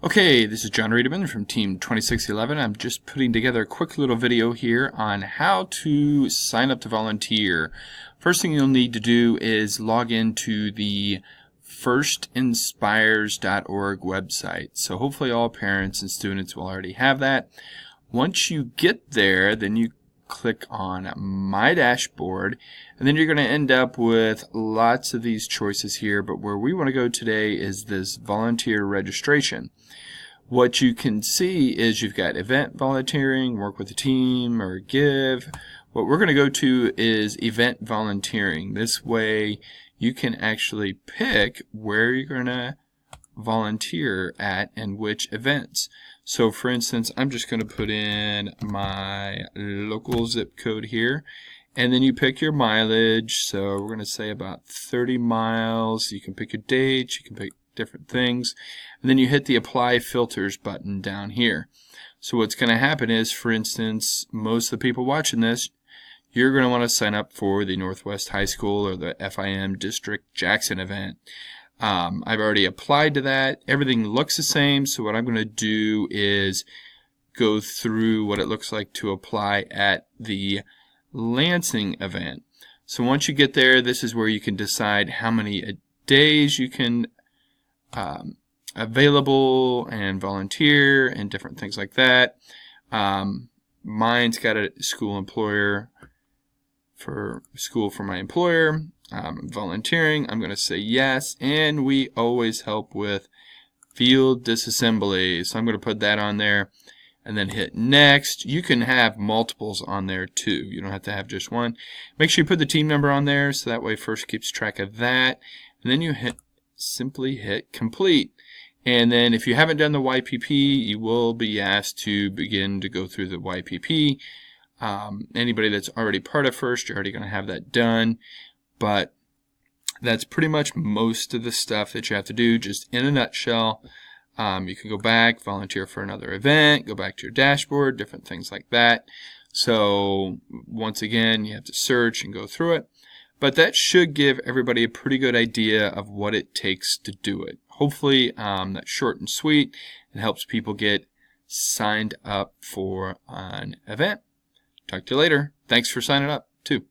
Okay, this is John Reederman from Team 2611. I'm just putting together a quick little video here on how to sign up to volunteer. First thing you'll need to do is log into the firstinspires.org website. So hopefully all parents and students will already have that. Once you get there, then you click on My Dashboard, and then you're going to end up with lots of these choices here, but where we want to go today is this volunteer registration. What you can see is you've got event volunteering, work with a team, or give. What we're going to go to is event volunteering. This way you can actually pick where you're going to volunteer at and which events. So for instance, I'm just going to put in my local zip code here, and then you pick your mileage. So we're going to say about 30 miles. You can pick your dates, you can pick different things, and then you hit the apply filters button down here. So what's going to happen is, for instance, most of the people watching this, you're going to want to sign up for the Northwest High School or the FIM District Jackson event. I've already applied to that. Everything looks the same, so what I'm going to do is go through what it looks like to apply at the Lansing event. So once you get there, this is where you can decide how many days you can available and volunteer and different things like that. Mine's got a school for my employer. Volunteering, I'm going to say yes, and we always help with field disassembly, so I'm going to put that on there and then hit next. You can have multiples on there too, you don't have to have just one. Make sure you put the team number on there so that way First keeps track of that, and then you simply hit complete. And then if you haven't done the YPP, you will be asked to begin to go through the YPP. Anybody that's already part of First, you're already going to have that done. But that's pretty much most of the stuff that you have to do, just in a nutshell. You can go back, volunteer for another event, go back to your dashboard, different things like that. So once again, you have to search and go through it. But that should give everybody a pretty good idea of what it takes to do it. Hopefully that's short and sweet and helps people get signed up for an event. Talk to you later. Thanks for signing up too.